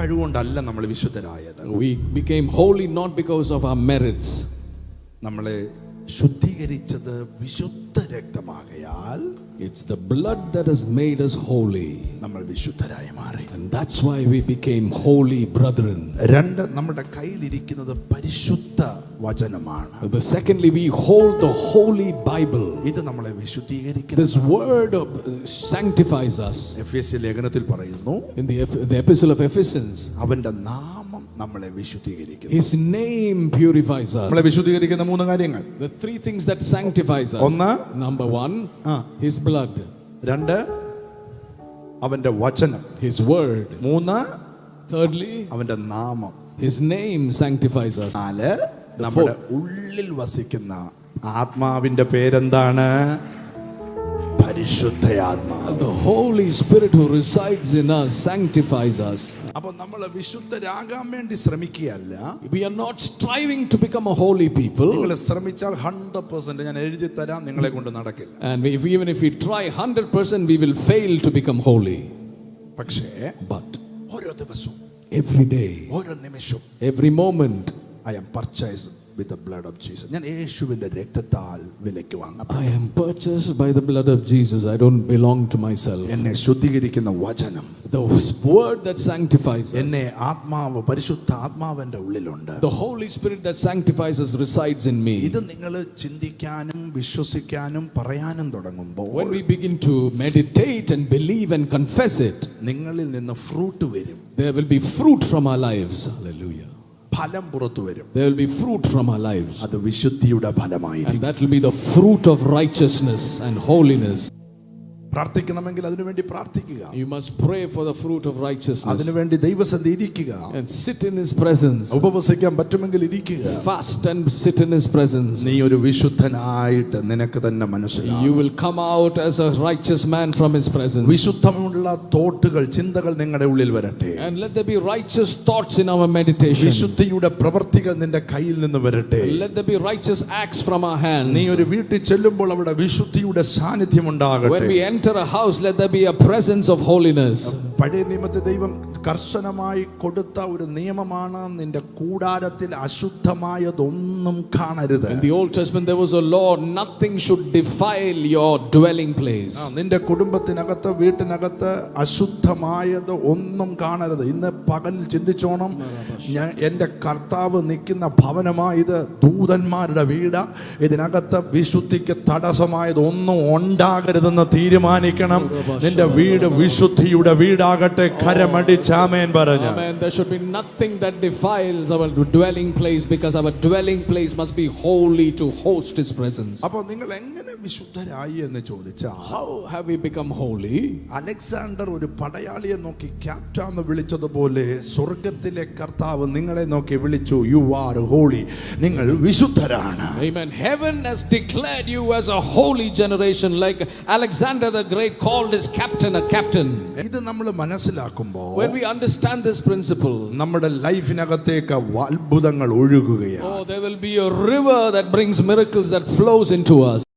കഴിവുകൊണ്ടല്ല നമ്മൾ വിശുദ്ധരായത്. We became holy not because of our merits. നമ്മളെ ശുദ്ധീകരിച്ചത് വിശുദ്ധ രക്തമാകയാൽ, it's the blood that has made us holy. നമ്മൾ വിശുദ്ധരായി മാറി. And that's why we became holy brethren. രണ്ട്, നമ്മുടെ കയ്യിലിരിക്കുന്നത് പരിശുദ്ധ വചനമാണ്. But secondly, we hold the holy Bible. ഇത് നമ്മളെ വിശുദ്ധീകരിക്കുന്നു. This word sanctifies us. എഫെസ്യ ലേഖനത്തിൽ പറയുന്നു, in the epistle of Ephesians, അവന്റെ നാമം നമ്മളെ വിശുദ്ധീകരിക്കുന്നു. his name purifies us. നമ്മളെ വിശുദ്ധീകരിക്കുന്ന മൂന്ന് കാര്യങ്ങൾ. The three things that sanctifies us. ഒന്ന്, number one, his blood. രണ്ട്, അവന്റെ വചനം. his word. മൂന്ന്, thirdly, അവന്റെ നാമം. his name sanctifies us. നാല്, നമ്മുടെ ഉള്ളിൽ വസിക്കുന്ന ആത്മാവിന്റെ പേരെന്താണ്? പരിശുദ്ധാത്മാവ്. The Holy Spirit who resides in us sanctifies us. അപ്പോൾ നമ്മൾ വിശുദ്ധരാകാൻ വേണ്ടി ശ്രമിക്കുകയല്ല. We are not striving to become a holy people. നിങ്ങൾ ശ്രമിച്ചാൽ 100% ഞാൻ എഴുതി തരാം, നിങ്ങളെ കൊണ്ട് നടക്കില്ല. And even if we try 100%, we will fail to become holy. പക്ഷേ But ഓരോ ദിവസവും, every day, ഓരോ നിമിഷവും, every moment, I am purchased with the blood of Jesus. ഞാൻ യേശുവിന്റെ രക്തത്താൽ വിലയ്ക്ക് വാങ്ങപ്പെട്ടു. I am purchased by the blood of Jesus. I don't belong to myself. എന്നെ ശുദ്ധീകരിക്കുന്ന വചനം, The word that sanctifies us, എന്നെ ആത്മാവ്, പരിശുദ്ധ ആത്മാവിന്റെ ഉള്ളിലുണ്ട്. the Holy Spirit that sanctifies us resides in me. ഇത് നിങ്ങൾ ചിന്തിക്കാനും വിശ്വസിക്കാനും പറയാനും തുടങ്ങുമ്പോൾ, When we begin to meditate and believe and confess it, നിങ്ങളിൽ നിന്ന് ഫ്രൂട്ട് വരും. there will be fruit from our lives. Hallelujah. ഫലം പുറത്തു വരും. There will be fruit from our lives. അത് വിശുദ്ധിയുടെ ഫലമായിരിക്കും. And that will be the fruit of righteousness and holiness. പ്രാർത്ഥിക്കണമെങ്കിൽ അതിനുവേണ്ടി പ്രാർത്ഥിക്കുക. You must pray for the fruit of righteousness. അതിനുവേണ്ടി ദൈവസന്നിധിയിൽ ഇരിക്കുക. And sit in his presence. ഉപവസിക്കാൻ പറ്റുമെങ്കിൽ ഇരിക്കുക. Fast and sit in his presence. നീ ഒരു വിശുദ്ധനായിട്ട് നിനക്ക് തന്നെ മനസ്സിലാകും. You will come out as a righteous man from his presence. വിശുദ്ധമുള്ള തോട്ടുകൾ, ചിന്തകൾ നിങ്ങളുടെ ഉള്ളിൽ വരട്ടെ. And let there be righteous thoughts in our meditation. വിശുദ്ധിയുടെ പ്രവൃത്തികൾ നിന്റെ കയ്യിൽ നിന്ന് വരട്ടെ. Let there be righteous acts from our hands. നീ ഒരു വീട്ടിൽ ചെല്ലുമ്പോൾ അവിടെ വിശുദ്ധിയുടെ സാന്നിധ്യം ഉണ്ടാകട്ടെ. When we enter a house, let there be a presence of holiness. പഴയ നിയമത്തിൽ ദൈവം കർശനമായി കൊടുത്ത ഒരു നിയമമാണ്, നിന്റെ കൂടാരത്തിൽ അശുദ്ധമായതൊന്നും കാണരുത്. In the Old Testament there was a law, nothing should defile your dwelling place. നിന്റെ കുടുംബത്തിനകത്ത്, വീട്ടിനകത്ത് അശുദ്ധമായത് ഒന്നും കാണരുത്. ഇന്ന് പകൽ ചിന്തിച്ചോണം, ഞാൻ എൻ്റെ കർത്താവ് നിൽക്കുന്ന ഭവനമായത് ദൂതന്മാരുടെ വീട്, ഇതിനകത്ത് വിശുദ്ധിക്ക് തടസ്സമായത് ഒന്നും ഉണ്ടാകരുതെന്ന് തീരുമാനിക്കണം. നിന്റെ വീട് വിശുദ്ധിയുടെ വീടാകട്ടെ. കരമടിച്ച് ആമേൻ പറഞ്ഞു. Amen. There should be nothing that defiles our dwelling place, because our dwelling place must be holy to host his presence. അപ്പോൾ നിങ്ങൾ എങ്ങനെ വിശുദ്ധരായി എന്ന് ചോദിച്ചാൽ, how have we become holy? Alexander ഒരു പടയാളിയെ നോക്കി ക്യാപ്റ്റൻ എന്ന് വിളിച്ചതുപോലെ സ്വർഗ്ഗത്തിലെ കർത്താവ് നിങ്ങളെ നോക്കി വിളിച്ചു, യു ആർ ഹോളി, നിങ്ങൾ വിശുദ്ധരാണ്. Amen. Heaven has declared you as a holy generation, like Alexander the Great called his captain a captain. ഇത് നമ്മൾ മനസ്സിലാക്കുമ്പോൾ, when we understand this principle, നമ്മുടെ ലൈഫിനകത്തേക്ക് അത്ഭുതങ്ങൾ ഒഴുകുകയാണ്. there will be a river that brings miracles that flows into us.